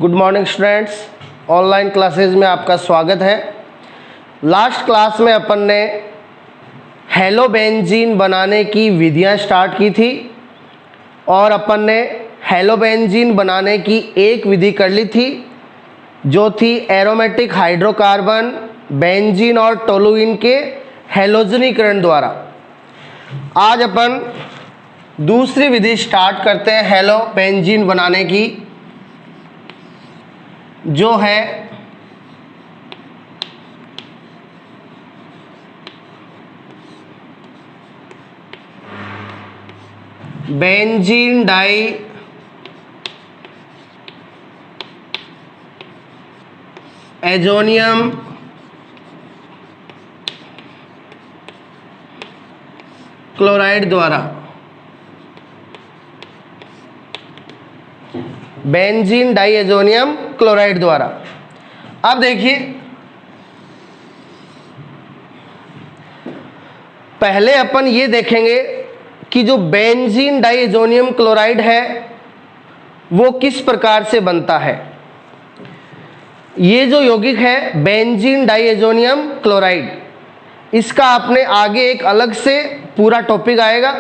Good morning students, online classes में आपका स्वागत है। लास्ट क्लास में अपन ने हेलोबेंजीन बनाने की विधियां स्टार्ट की थी और अपन ने हेलोबेंजीन बनाने की एक विधि कर ली थी जो थी एरोमेटिक हाइड्रोकार्बन बेंजीन और टोलुइन के हेलोजनीकरण द्वारा। आज अपन दूसरी विधि स्टार्ट करते हैं हेलोबेंजीन बनाने की, जो है बेंजीन डाई एजोनियम क्लोराइड द्वारा। बेंजीन डाइएजोनियम क्लोराइड द्वारा। अब देखिए, पहले अपन ये देखेंगे कि जो बेंजीन डाइएजोनियम क्लोराइड है वो किस प्रकार से बनता है। ये जो यौगिक है बेंजीन डाइएजोनियम क्लोराइड, इसका आपने आगे एक अलग से पूरा टॉपिक आएगा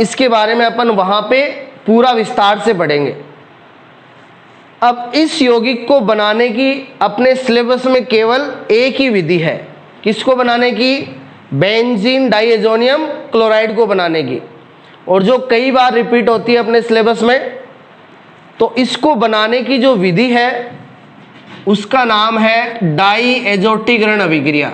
इसके बारे में अपन वहाँ पे पूरा विस्तार से पढ़ेंगे। अब इस यौगिक को बनाने की अपने सिलेबस में केवल एक ही विधि है। किसको बनाने की? बेंजीन डाइएजोनियम क्लोराइड को बनाने की, और जो कई बार रिपीट होती है अपने सिलेबस में। तो इसको बनाने की जो विधि है उसका नाम है डाई एजोटीकरण अभिक्रिया।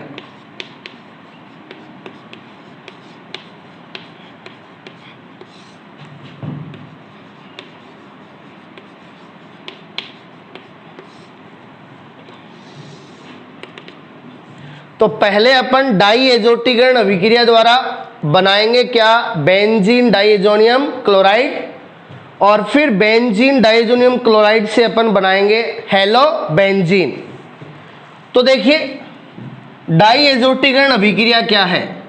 तो पहले अपन डाई एजोटीकरण अभिक्रिया द्वारा बनाएंगे क्या? बेंजीन डाइएजोनियम क्लोराइड, और फिर बेंजीन डाइएजोनियम क्लोराइड से अपन बनाएंगे हेलोबेंजीन। तो देखिए, डाई एजोटीकरण अभिक्रिया क्या है?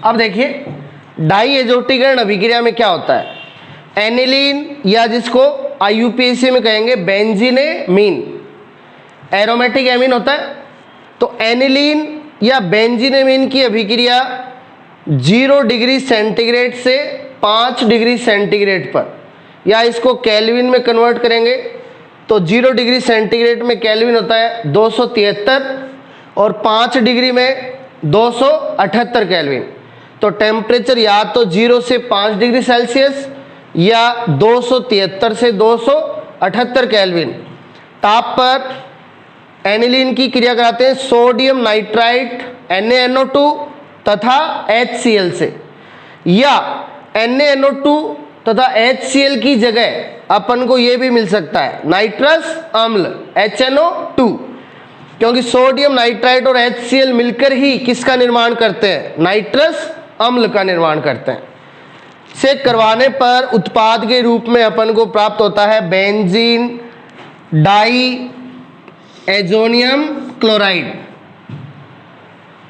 अब देखिए, डाई एजोटीकरण अभिक्रिया में क्या होता है? एनिलीन, या जिसको IUPAC में कहेंगे बेंजीनेमीन, एरोमेटिक एमीन होता है। तो एनिलीन या बेंजीनेमीन की अभिक्रिया 0 डिग्री सेंटीग्रेड से 5 डिग्री सेंटीग्रेड पर, या इसको केल्विन में कन्वर्ट करेंगे तो 0 डिग्री सेंटीग्रेड में केल्विन होता है 273, और 5 डिग्री में 278 केल्विन। तो टेम्परेचर या तो 0 से 5 डिग्री सेल्सियस या 273 से 278 केल्विन ताप पर एनिलीन की क्रिया कराते हैं सोडियम नाइट्राइट NaNO2 तथा HCl से। या NaNO2 तथा HCl की जगह अपन को ये भी मिल सकता है नाइट्रस अम्ल HNO2, क्योंकि सोडियम नाइट्राइड और HCl मिलकर ही किसका निर्माण करते हैं, नाइट्रस अम्ल का निर्माण करते हैं। से करवाने पर उत्पाद के रूप में अपन को प्राप्त होता है बेंजीन डाई एजोनियम क्लोराइड।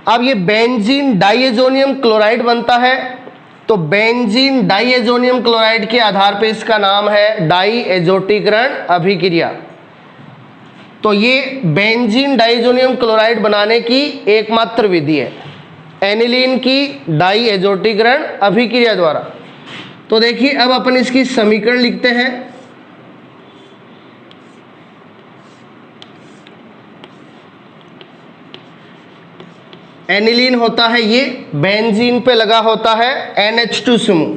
अब ये बेंजीन डाइएजोनियम क्लोराइड बनता है, तो बेंजीन डाइएजोनियम क्लोराइड के आधार पर इसका नाम है डाई एजोटीकरण अभिक्रिया। तो ये बेंजीन डाइएजोनियम क्लोराइड बनाने की एकमात्र विधि है एनिलीन की डाई एजोटीकरण अभिक्रिया द्वारा। तो देखिए अब अपन इसकी समीकरण लिखते हैं। एनिलीन होता है ये, बेंजीन पे लगा होता है NH2 समूह।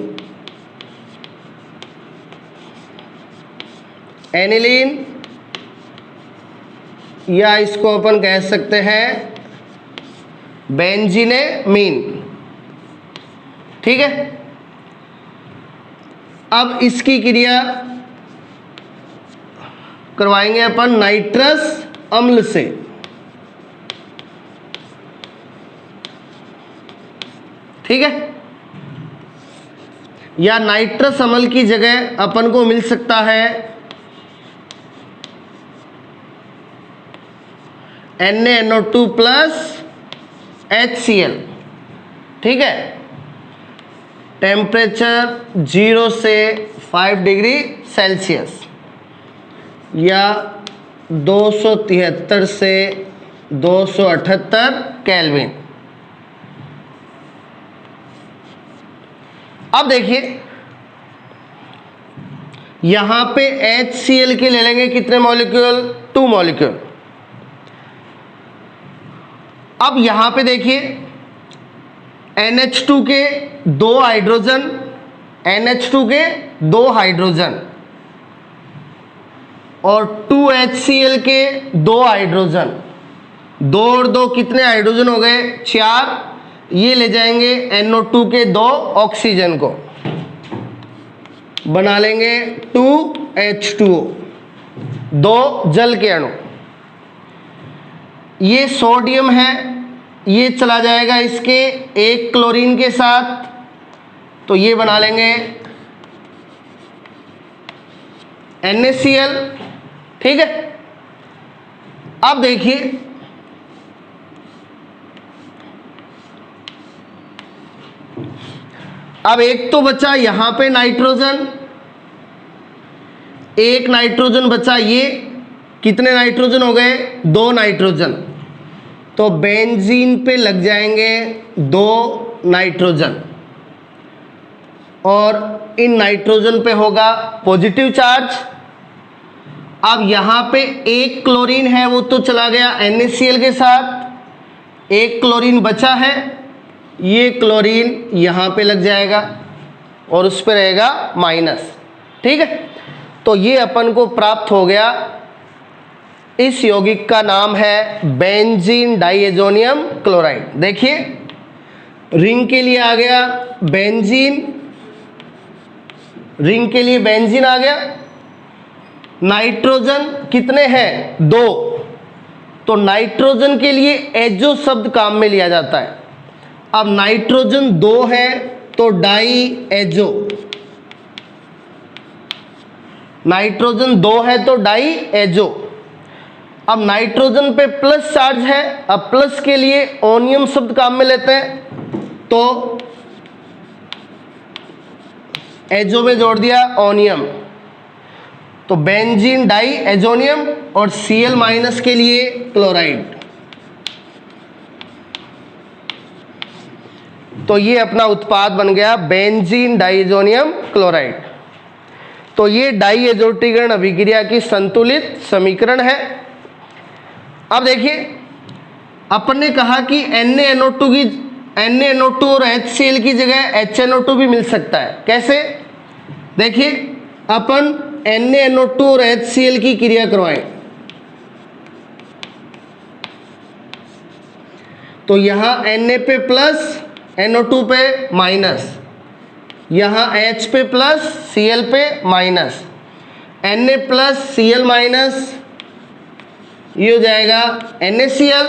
एनिलीन या इसको अपन कह सकते हैं बेंजीनेमीन, ठीक है। अब इसकी क्रिया करवाएंगे अपन नाइट्रस अम्ल से। ठीक है, या नाइट्रस अम्ल की जगह अपन को मिल सकता है NaNO2 प्लस HCl। ठीक है, टेम्परेचर 0 से 5 डिग्री सेल्सियस या 273 से 278 केल्विन। अब देखिए यहां पे HCl के ले लेंगे कितने मॉलिक्यूल, 2 मॉलिक्यूल। अब यहां पे देखिए NH2 के 2 हाइड्रोजन, NH2 के 2 हाइड्रोजन और 2HCl के 2 हाइड्रोजन, 2 और 2 कितने हाइड्रोजन हो गए, 4। ये ले जाएंगे NO2 के 2 ऑक्सीजन को, बना लेंगे 2H2O, 2 जल के अणु। ये सोडियम है, ये चला जाएगा इसके 1 क्लोरीन के साथ, तो ये बना लेंगे NaCl। ठीक है, अब देखिए अब एक तो बचा यहां पे नाइट्रोजन, एक नाइट्रोजन बचा, ये कितने नाइट्रोजन हो गए, 2 नाइट्रोजन। तो बेंजीन पे लग जाएंगे 2 नाइट्रोजन और इन नाइट्रोजन पे होगा पॉजिटिव चार्ज। अब यहां पे 1 क्लोरीन है, वो तो चला गया NaCl के साथ, 1 क्लोरीन बचा है, ये क्लोरीन यहां पे लग जाएगा और उस पे रहेगा माइनस। ठीक है, तो ये अपन को प्राप्त हो गया, इस यौगिक का नाम है बेंजीन डाइएजोनियम क्लोराइड। देखिए रिंग के लिए आ गया बेंजीन, रिंग के लिए बेंजीन आ गया। नाइट्रोजन कितने हैं, 2, तो नाइट्रोजन के लिए एजो शब्द काम में लिया जाता है। अब नाइट्रोजन 2 है तो डाई एजो, नाइट्रोजन 2 है तो डाई एजो। अब नाइट्रोजन पे प्लस चार्ज है, अब प्लस के लिए ओनियम शब्द काम में लेते हैं, तो एजो में जोड़ दिया ओनियम, तो बेंजीन डाई एजोनियम और Cl माइनस के लिए क्लोराइड। तो ये अपना उत्पाद बन गया बेंजीन डाइएजोनियम क्लोराइड। तो ये डाइएजोटीकरण अभिक्रिया की संतुलित समीकरण है। अब देखिए अपन ने कहा कि NaNO2 और HCl की जगह HNO2 भी मिल सकता है। कैसे, देखिए अपन NaNO2 और HCl की क्रिया करवाएं, तो यहां Na पे प्लस NO2 पे माइनस, यहाँ H पे प्लस Cl पे minus, Na plus Cl minus, ये हो जाएगा NaCl,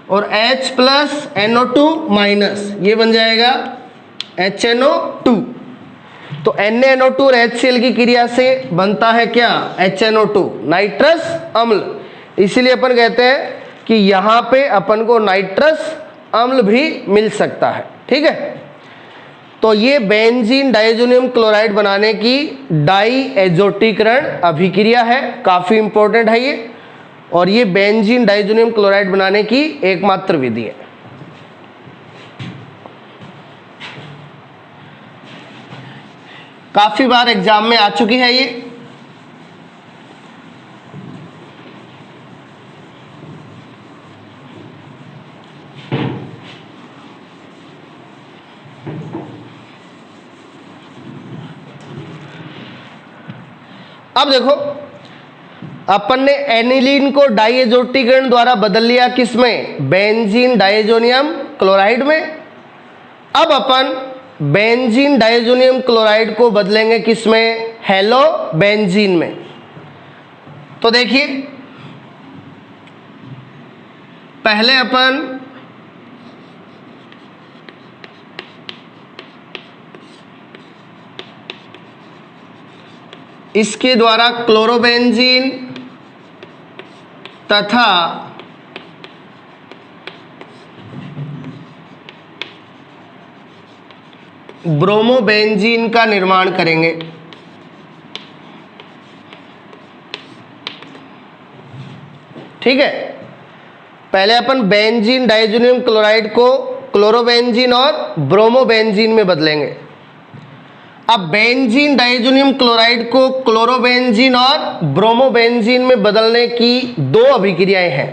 और H प्लस NO2 माइनस, ये बन जाएगा HNO2। तो NaNO2 और HCl की क्रिया से बनता है क्या? HNO2, नाइट्रस अम्ल। इसीलिए अपन कहते हैं कि यहाँ पे अपन को नाइट्रस अम्ल भी मिल सकता है। ठीक है, तो ये बेंजीन डाइज़ोनियम क्लोराइड बनाने की डाई एज़ोटीकरण अभिक्रिया है, काफ़ी इंपॉर्टेंट है ये, और ये बेंजीन डाइज़ोनियम क्लोराइड बनाने की एकमात्र विधि है। काफी बार एग्जाम में आ चुकी है ये। अब देखो, अपन ने एनिलीन को डाइएज़ोटीकरण द्वारा बदल लिया किसमें? बेंजीन डाइज़ोनियम क्लोराइड में। अब अपन बेंजीन डाइज़ोनियम क्लोराइड को बदलेंगे किसमें? हेलो बेंजीन में। तो देखिए, पहले अपन इसके द्वारा क्लोरोबेंजीन तथा ब्रोमोबेंजीन का निर्माण करेंगे। ठीक है, पहले अपन बेंजीन डाइज़ोनियम क्लोराइड को क्लोरोबेंजीन और ब्रोमोबेंजीन में बदलेंगे। अब बेंजीन डाइज़ोनियम क्लोराइड को क्लोरोबेंजीन और ब्रोमोबेंजीन में बदलने की दो अभिक्रियाएं हैं।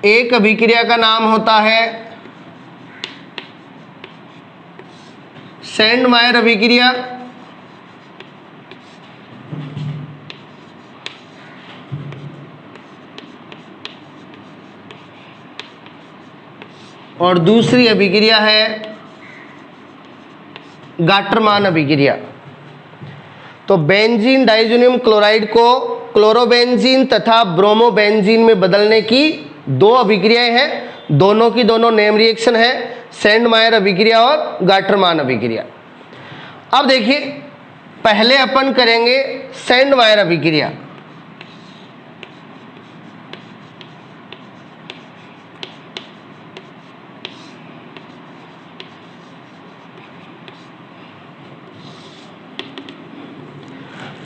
एक अभिक्रिया का नाम होता है सैंडमायर अभिक्रिया, और दूसरी अभिक्रिया है गाटरमान अभिक्रिया। तो बेंजीन डाइज़ोनियम क्लोराइड को क्लोरोबेंजीन तथा ब्रोमोबेंजीन में बदलने की दो अभिक्रियाएं हैं, दोनों की दोनों नेम रिएक्शन है, सैंडमायर अभिक्रिया और गाटरमान अभिक्रिया। अब देखिए, पहले अपन करेंगे सैंडमायर अभिक्रिया।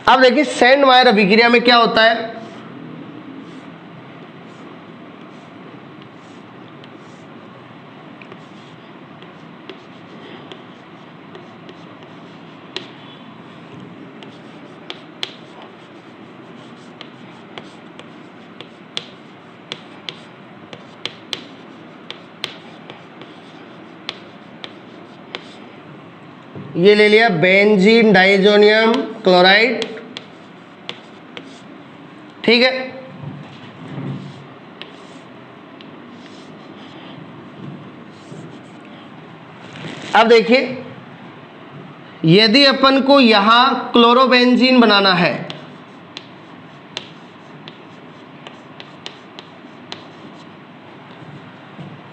अब देखिए, सैंडमायर अभिक्रिया में क्या होता है? ये ले लिया बेंजीन डाइज़ोनियम क्लोराइड। ठीक है, अब देखिए, यदि अपन को यहां क्लोरोबेंजीन बनाना है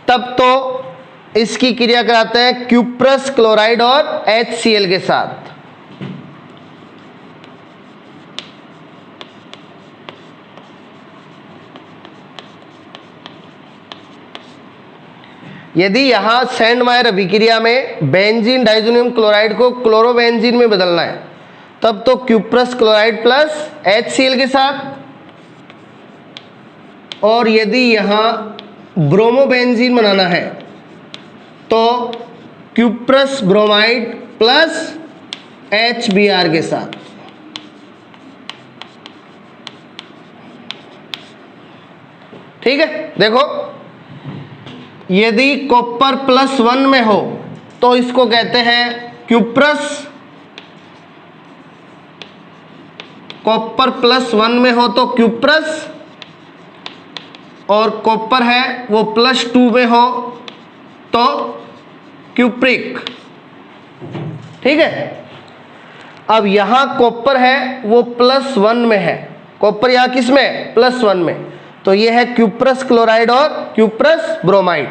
तब तो इसकी क्रिया कराते हैं क्यूप्रस क्लोराइड और HCl के साथ। यदि यहां सैंडमायर अभिक्रिया में बेंजीन डाइज़ोनियम क्लोराइड को क्लोरोबेंजीन में बदलना है तब तो क्यूप्रस क्लोराइड प्लस HCl के साथ, और यदि यहां ब्रोमोबेंजीन बनाना है तो क्यूप्रस ब्रोमाइड प्लस HBr के साथ। ठीक है, देखो, यदि कॉपर +1 में हो तो इसको कहते हैं क्यूप्रस, कॉपर +1 में हो तो क्यूप्रस, और कॉपर है वो +2 में हो तो क्यूप्रिक, ठीक है। अब यहां कॉपर है वो +1 में है, कॉपर यहां किस में है, +1 में, तो ये है क्यूप्रस क्लोराइड और क्यूप्रस ब्रोमाइड।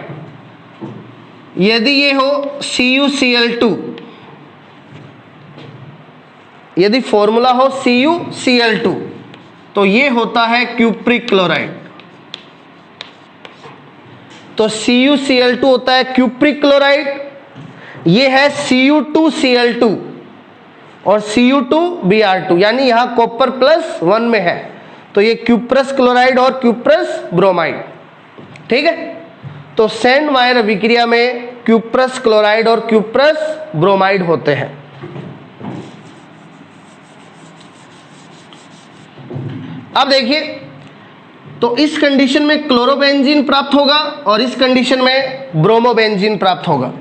यदि ये हो CuCl2, यदि फॉर्मूला हो CuCl2 तो ये होता है क्यूप्रिक क्लोराइड। तो CuCl2 होता है क्यूप्रिक क्लोराइड, ये है Cu2Cl2 और Cu2Br2, यानी यहां कॉपर +1 में है, तो ये क्यूप्रस क्लोराइड और क्यूप्रस ब्रोमाइड, ठीक है। तो सैंड मायर अभिक्रिया में क्यूप्रस क्लोराइड और क्यूप्रस ब्रोमाइड होते हैं। अब देखिए, तो इस कंडीशन में क्लोरोबेंजीन प्राप्त होगा और इस कंडीशन में ब्रोमोबेंजीन प्राप्त होगा।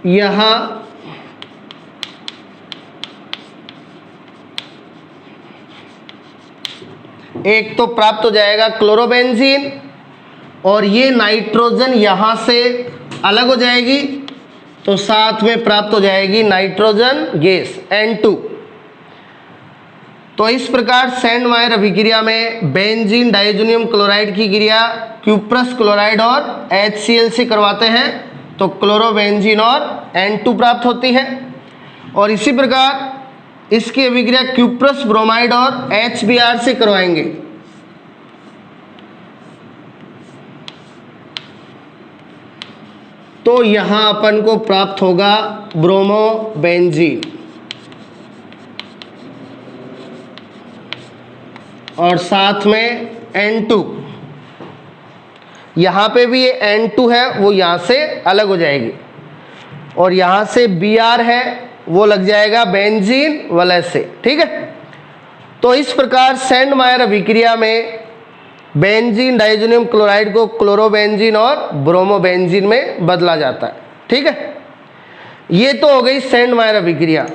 यहां एक तो प्राप्त हो जाएगा क्लोरोबेंजीन और ये नाइट्रोजन यहां से अलग हो जाएगी, तो साथ में प्राप्त हो जाएगी नाइट्रोजन गैस N2। तो इस प्रकार सैंड मायर अभिक्रिया में बेंजीन डाइजोनियम क्लोराइड की क्रिया क्यूप्रस क्लोराइड और HCl से करवाते हैं, तो क्लोरोबेंजीन और N2 प्राप्त होती है। और इसी प्रकार इसकी अभिक्रिया क्यूप्रस ब्रोमाइड और HBr से करवाएंगे, तो यहां अपन को प्राप्त होगा ब्रोमोबेंजीन और साथ में N2। यहां पे भी ये N2 है वो यहां से अलग हो जाएगी और यहां से Br है वो लग जाएगा बेंजीन वलय से, ठीक है। तो इस प्रकार सैंड मायर अभिक्रिया में बेंजीन डाइजोनियम क्लोराइड को क्लोरोबेंजीन और ब्रोमोबेंजीन में बदला जाता है, ठीक है। ये तो हो गई सैंड मायर अभिक्रिया।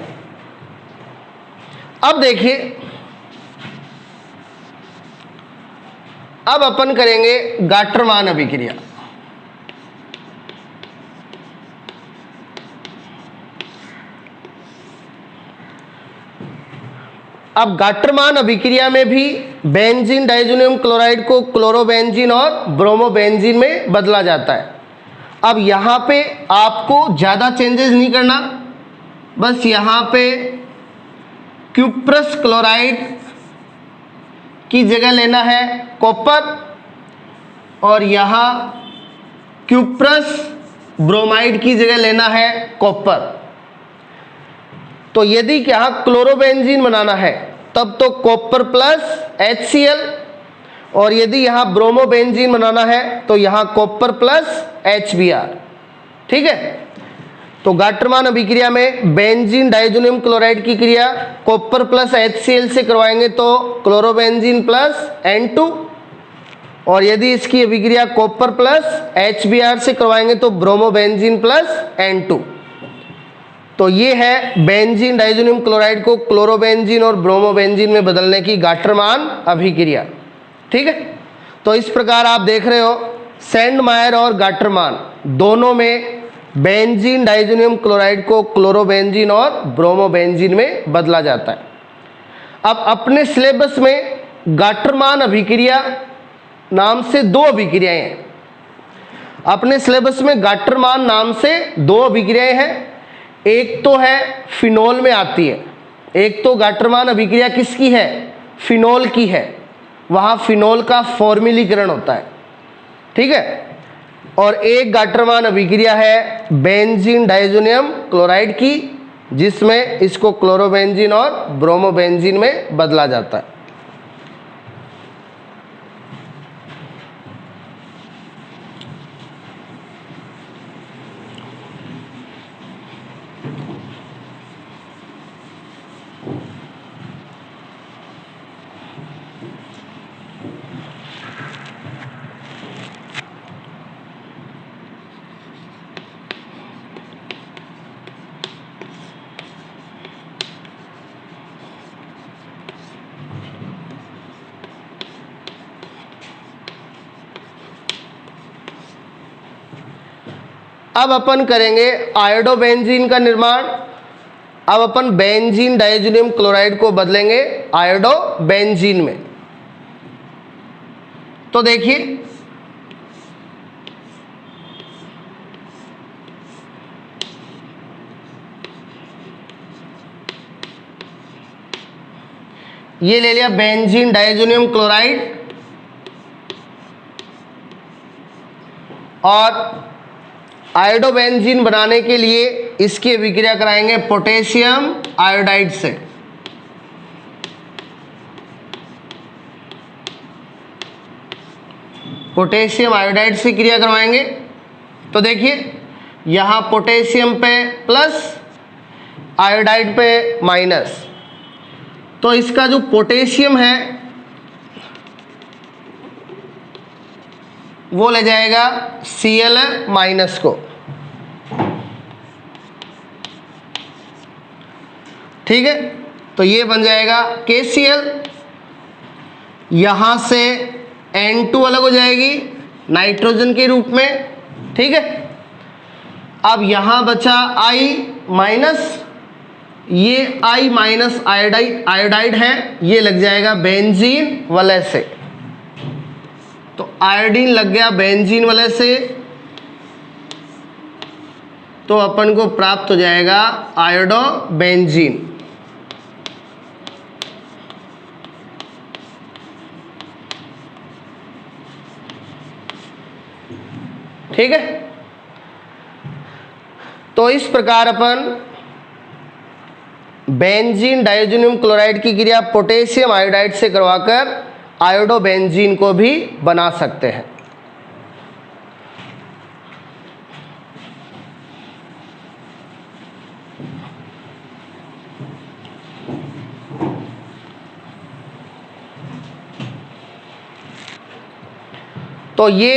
अब देखिए, अब अपन करेंगे गाटरमान अभिक्रिया। अब गाटरमान अभिक्रिया में भी बेंजीन डाइजोनियम क्लोराइड को क्लोरोबेंजीन और ब्रोमोबेंजीन में बदला जाता है। अब यहाँ पे आपको ज़्यादा चेंजेस नहीं करना, बस यहाँ पे क्यूप्रस क्लोराइड की जगह लेना है कॉपर और यहाँ क्यूप्रस ब्रोमाइड की जगह लेना है कॉपर। तो यदि यहाँ क्लोरोबेंजीन बनाना है तब तो कॉपर + HCl, और यदि यहाँ ब्रोमोबेंजीन बनाना है तो यहाँ कॉपर + HBr, ठीक है। तो गाटरमान अभिक्रिया में बेंजीन डाइजोनियम क्लोराइड की क्रिया कॉपर + HCl से करवाएंगे तो क्लोरोबेंजीन + N2, और यदि इसकी अभिक्रिया कॉपर + HBr से करवाएंगे तो ब्रोमोबेंजीन + N2। तो ये है बेंजीन डाइजोनियम क्लोराइड को क्लोरोबेंजीन और ब्रोमोबेंजीन में बदलने की गाटरमान अभिक्रिया, ठीक है। तो इस प्रकार आप देख रहे हो सैंड मायर और गाटरमान दोनों में बेंजीन डाइजोनियम क्लोराइड को क्लोरोबेंजीन और ब्रोमोबेंजीन में बदला जाता है। अब अपने सिलेबस में गाटरमान अभिक्रिया नाम से 2 अभिक्रियाएं हैं। अपने सिलेबस में गाटरमान नाम से 2 अभिक्रियाएं हैं। एक तो है फिनोल में आती है, एक तो गाटरमान अभिक्रिया किसकी है, फिनोल की है, वहाँ फिनोल का फॉर्मिलीकरण होता है, ठीक है। और एक गाटरमान अभिक्रिया है बेंजीन डाइजोनियम क्लोराइड की, जिसमें इसको क्लोरोबेंजीन और ब्रोमोबेंजीन में बदला जाता है। अब अपन करेंगे आयोडोबेंजीन का निर्माण। अब अपन बेंजीन डाइज़ोनियम क्लोराइड को बदलेंगे आयोडोबेंजीन में। तो देखिए ये ले लिया बेंजीन डाइज़ोनियम क्लोराइड और आयोडोबेंजीन बनाने के लिए इसकी अभिक्रिया कराएंगे पोटेशियम आयोडाइड से। पोटेशियम आयोडाइड से क्रिया करवाएंगे। तो देखिए यहाँ पोटेशियम पे प्लस, आयोडाइड पे माइनस। तो इसका जो पोटेशियम है वो ले जाएगा Cl माइनस को। ठीक है, तो ये बन जाएगा KCl। यहां से N2 अलग हो जाएगी नाइट्रोजन के रूप में। ठीक है, अब यहां बचा I माइनस, ये I माइनस आयोडाइड है, ये लग जाएगा बेंजीन वलय से। तो आयोडीन लग गया बेंजीन वलय से, तो अपन को प्राप्त हो जाएगा आयोडोबेंजीन। ठीक है, तो इस प्रकार अपन बेंजीन डाइज़ोनियम क्लोराइड की क्रिया पोटेशियम आयोडाइड से करवाकर आयोडोबेंजीन को भी बना सकते हैं। तो ये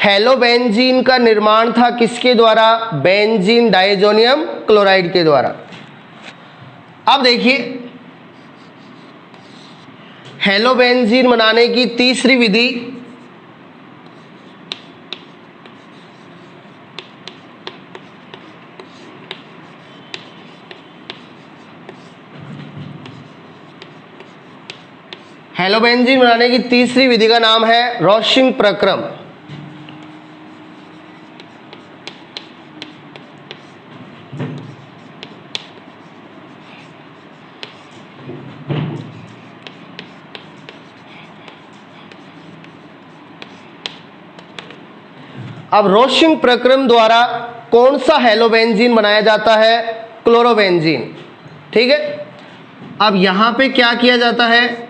हेलोबेंजीन का निर्माण था किसके द्वारा? बेंजीन डाइज़ोनियम क्लोराइड के द्वारा। अब देखिए हेलोबेंजीन बनाने की तीसरी विधि हेलोबेंजीन बनाने की तीसरी विधि का नाम है रॉशिंग प्रक्रम। अब रोशिंग प्रक्रम द्वारा कौन सा हेलोबेंजीन बनाया जाता है? क्लोरोबेंजीन। ठीक है, अब यहां पे क्या किया जाता है?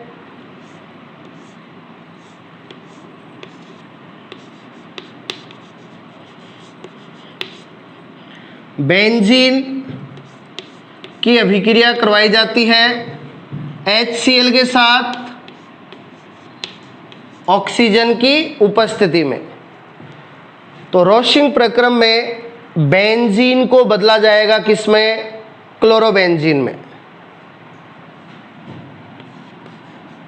बेंजीन की अभिक्रिया करवाई जाती है HCl के साथ ऑक्सीजन की उपस्थिति में। तो रोशिंग प्रक्रम में बेंजीन को बदला जाएगा किसमें? क्लोरोबेंजीन में।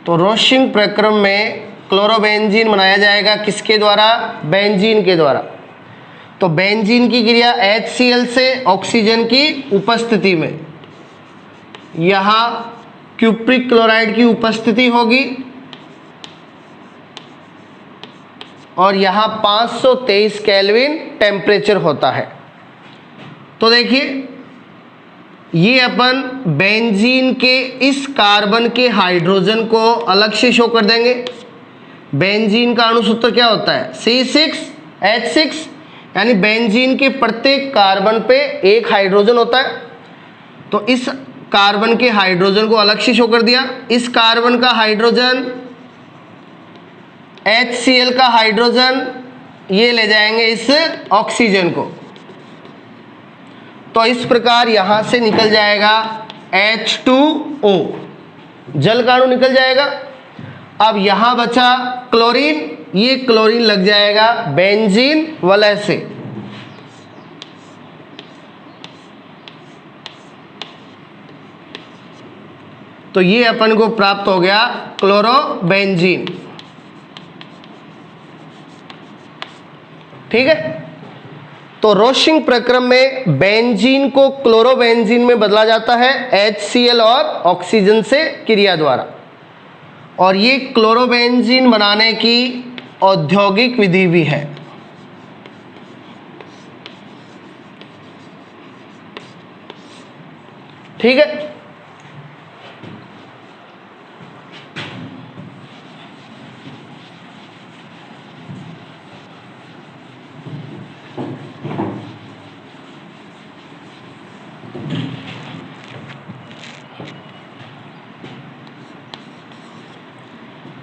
तो रोशिंग प्रक्रम में क्लोरोबेंजीन बनाया जाएगा किसके द्वारा? बेंजीन के द्वारा। तो बेंजीन की क्रिया HCl से ऑक्सीजन की उपस्थिति में, यहाँ क्यूप्रिक क्लोराइड की उपस्थिति होगी और यहाँ 523 केल्विन टेम्परेचर होता है। तो देखिए ये अपन बेंजीन के इस कार्बन के हाइड्रोजन को अलग से शो कर देंगे। बेंजीन का अणुसूत्र क्या होता है? C6H6, यानी बेंजीन के प्रत्येक कार्बन पे एक हाइड्रोजन होता है। तो इस कार्बन के हाइड्रोजन को अलग से शो कर दिया। इस कार्बन का हाइड्रोजन, HCl का हाइड्रोजन, ये ले जाएंगे इस ऑक्सीजन को। तो इस प्रकार यहां से निकल जाएगा H2O, जल का अणु निकल जाएगा। अब यहां बचा क्लोरीन, ये क्लोरीन लग जाएगा बेंजीन वलय से। तो ये अपन को प्राप्त हो गया क्लोरोबेंजीन। ठीक है, तो रोशिंग प्रक्रम में बेंजीन को क्लोरोबेंजीन में बदला जाता है HCl और ऑक्सीजन से क्रिया द्वारा, और ये क्लोरोबेंजीन बनाने की औद्योगिक विधि भी है। ठीक है।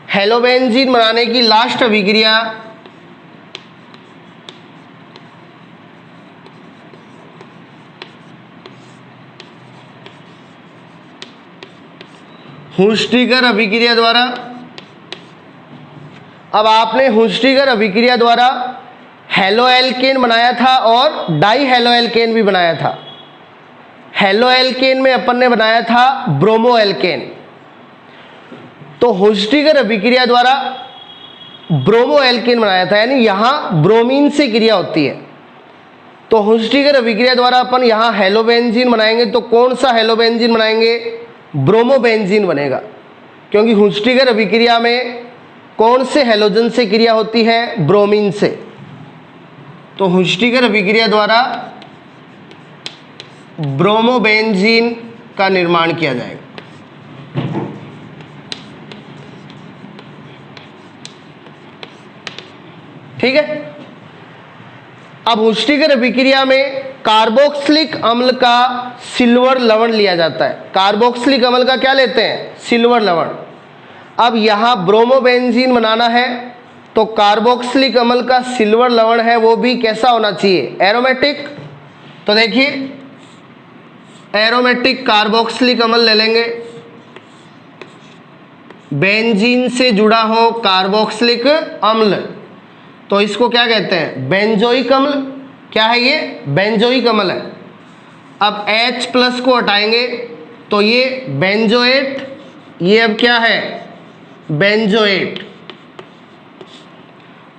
हेलोबेंजीन बनाने की लास्ट अभिक्रिया हुस्टिगर अभिक्रिया द्वारा। अब आपने हुस्टिगर अभिक्रिया द्वारा हेलोएल्केन बनाया था और डाई हेलोएल्केन भी बनाया था। हेलोएल्केन में अपन ने बनाया था ब्रोमोएल्केन, तो हुस्टिगर अभिक्रिया द्वारा ब्रोमोएल्केन बनाया था, यानी यहां ब्रोमीन से क्रिया होती है। तो हुस्टिगर अभिक्रिया द्वारा अपन यहां हेलोबेंजीन बनाएंगे, तो कौन सा हेलोबेंजीन बनाएंगे? ब्रोमोबेंजीन बनेगा, क्योंकि हुस्टिगर अभिक्रिया में कौन से हेलोजन से क्रिया होती है? ब्रोमीन से। तो हुस्टिगर अभिक्रिया द्वारा ब्रोमोबेंजीन का निर्माण किया जाएगा। ठीक है। अब हुस्टिगर अभिक्रिया में कार्बोक्सिलिक अम्ल का सिल्वर लवण लिया जाता है। कार्बोक्सिलिक अम्ल का क्या लेते हैं? सिल्वर लवण। अब यहां ब्रोमोबेंजीन बनाना है, तो कार्बोक्सिलिक अम्ल का सिल्वर लवण है वो भी कैसा होना चाहिए? एरोमेटिक। तो देखिए एरोमेटिक कार्बोक्सिलिक अम्ल ले लेंगे, बेंजीन से जुड़ा हो कार्बोक्सिलिक अम्ल, तो इसको क्या कहते हैं? बेंजोइक अम्ल। क्या है ये? बेंजोइक अम्ल है। अब H प्लस को हटाएंगे तो ये बेंजोएट, ये अब क्या है? बेंजोएट।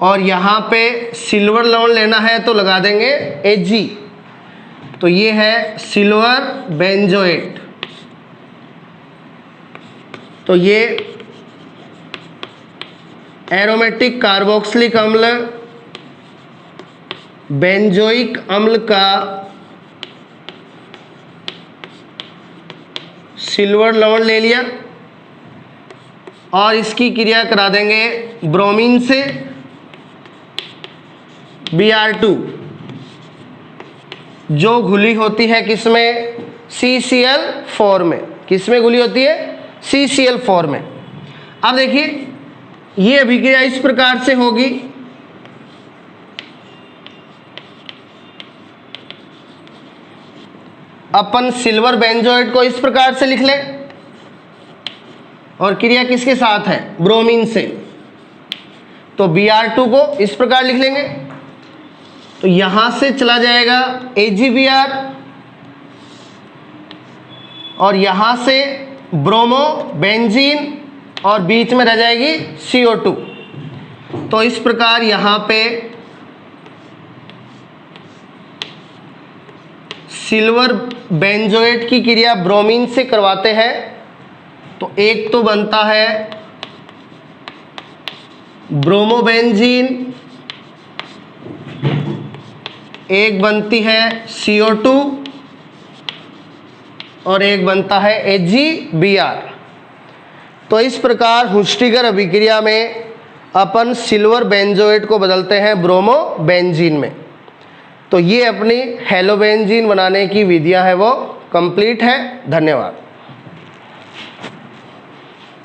और यहाँ पे सिल्वर लवण लेना है तो लगा देंगे Ag, तो ये है सिल्वर बेंजोएट। तो ये एरोमेटिक कार्बोक्सिलिक अम्ल बेंजोइक अम्ल का सिल्वर लवण ले लिया और इसकी क्रिया करा देंगे ब्रोमीन से Br2, जो घुली होती है किसमें? CCl4 में। किसमें घुली होती है? CCl4 में। अब देखिए ये अभिक्रिया इस प्रकार से होगी, अपन सिल्वर बेंजोएट को इस प्रकार से लिख लें, और क्रिया किसके साथ है? ब्रोमीन से। तो Br2 को इस प्रकार लिख लेंगे, तो यहां से चला जाएगा AgBr, और यहां से ब्रोमो बेंजीन, और बीच में रह जाएगी CO2। तो इस प्रकार यहां पे सिल्वर बेंजोएट की क्रिया ब्रोमीन से करवाते हैं, तो एक तो बनता है ब्रोमोबेंजीन, एक बनती है CO2, और एक बनता है AgBr। तो इस प्रकार हुस्टिगर अभिक्रिया में अपन सिल्वर बेंजोएट को बदलते हैं ब्रोमोबेंजीन में। तो ये अपनी हेलोबेंजीन बनाने की विधियां है वो कंप्लीट है। धन्यवाद।